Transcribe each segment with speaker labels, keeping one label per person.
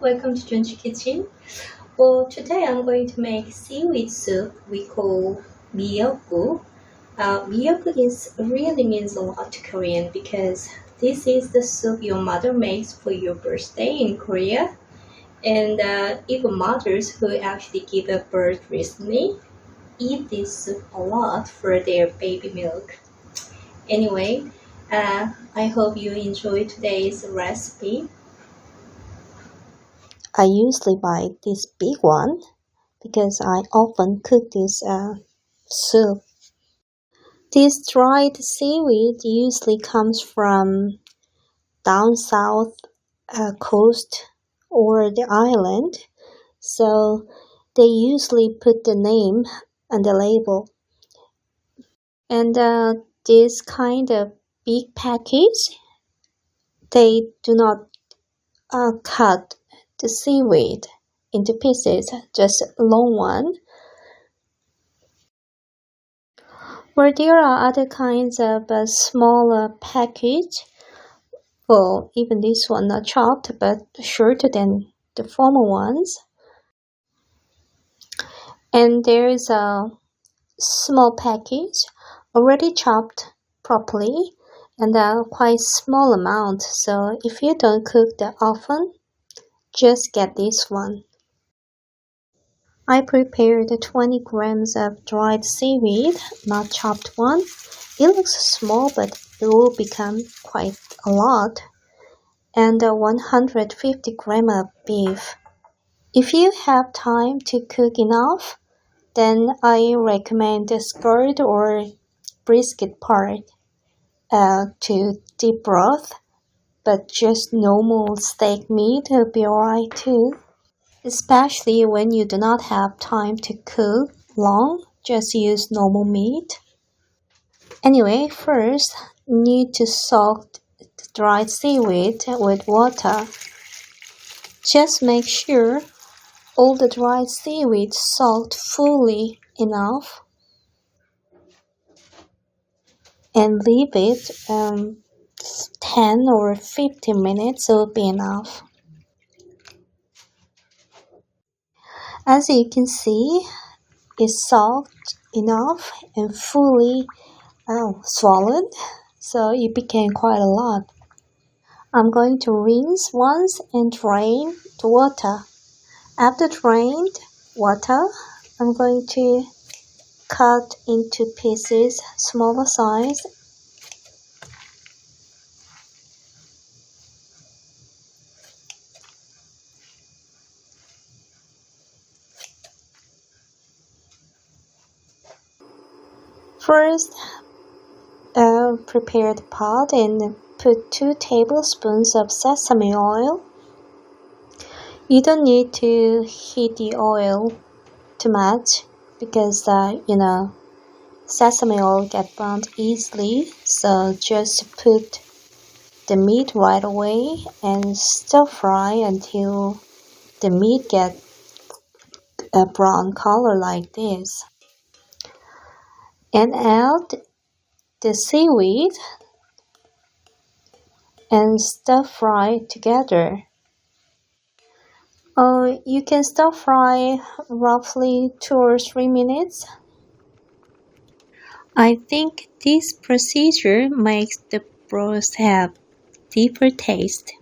Speaker 1: welcome to Junchi Kitchen. Well, today I'm going to make seaweed soup we call miyeok-guk. Miyeok-guk really means a lot to Korean because this is the soup your mother makes for your birthday in Korea. And even mothers who actually give a birth recently eat this soup a lot for their baby milk. Anyway, I hope you enjoy today's recipe.
Speaker 2: I usually buy this big one because I often cook this soup. This dried seaweed usually comes from down south coast or the island, so they usually put the name on the label. And this kind of big package, they do not cut the seaweed into pieces, just a long one. Where there are other kinds of smaller package, well, even this one not chopped but shorter than the former ones. And there is a small package already chopped properly and a quite small amount. So if you don't cook that often, just get this one. I prepared 20 grams of dried seaweed, not chopped one. It looks small, but it will become quite a lot. And 150 grams of beef. If you have time to cook enough, then I recommend the skirt or brisket part to deep broth, but just normal steak meat will be alright too. Especially when you do not have time to cook long, just use normal meat. Anyway, first need to soak the dried seaweed with water. Just make sure all the dried seaweed soaked fully enough and leave it 10 or 15 minutes will be enough. As you can see, it's soaked enough and fully swallowed, so it became quite a lot. I'm going to rinse once and drain the water. After drained water, I'm going to cut into pieces smaller size. First, prepare the pot and put 2 tablespoons of sesame oil. You don't need to heat the oil too much because sesame oil get burnt easily, so just put the meat right away and stir fry until the meat get a brown color like this. And add the seaweed and stir fry together. You can stir fry roughly 2 or 3 minutes. I think this procedure makes the broth have deeper taste.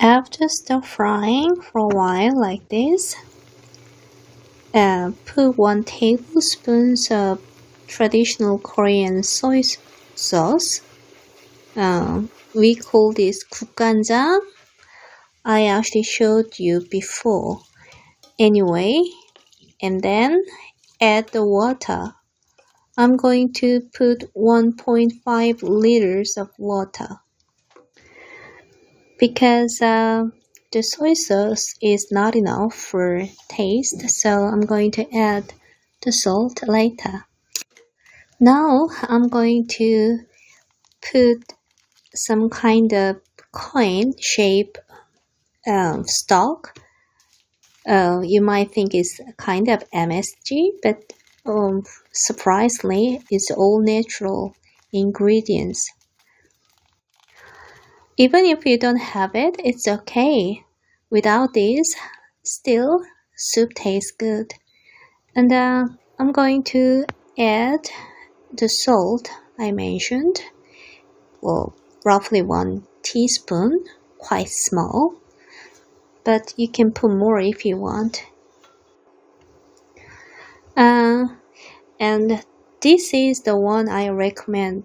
Speaker 2: After stir frying for a while like this, put 1 tablespoon of traditional Korean soy sauce. We call this 국간장. I actually showed you before. Anyway, and then add the water. I'm going to put 1.5 liters of water because the soy sauce is not enough for taste, so I'm going to add the salt later. Now I'm going to put some kind of coin shape stock. You might think it's kind of MSG, but surprisingly, it's all natural ingredients. Even if you don't have it, it's okay. Without this, still, soup tastes good. And I'm going to add the salt I mentioned. Well, roughly 1 teaspoon, quite small. But you can put more if you want. And this is the one I recommend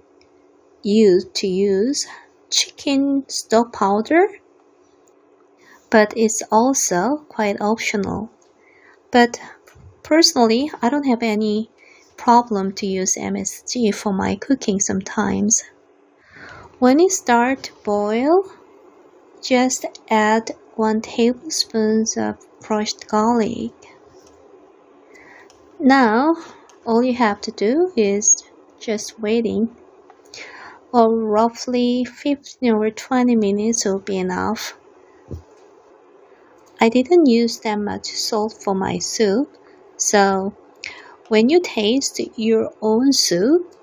Speaker 2: you to use, chicken stock powder, but it's also quite optional. But personally, I don't have any problem to use MSG for my cooking sometimes. When it starts to boil, just add 1 tablespoon of crushed garlic. Now, all you have to do is just waiting, or roughly 15 or 20 minutes will be enough. I didn't use that much salt for my soup, so when you taste your own soup,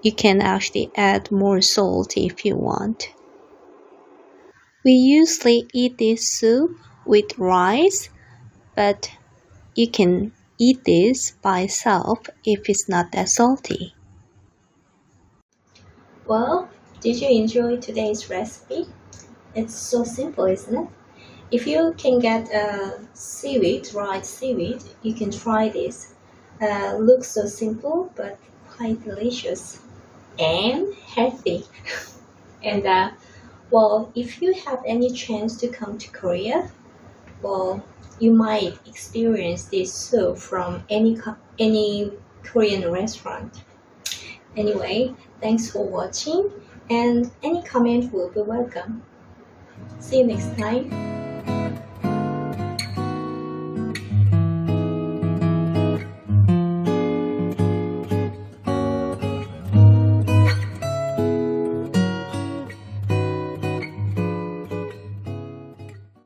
Speaker 2: you can actually add more salt if you want. We usually eat this soup with rice, but you can eat this by itself if it's not that salty.
Speaker 1: Well, did you enjoy today's recipe? It's so simple, isn't it? If you can get seaweed, dried seaweed, you can try this. Looks so simple, but quite delicious and healthy. And well, if you have any chance to come to Korea, well, you might experience this soup from any Korean restaurant. Anyway, thanks for watching, and any comment will be welcome. See you next time.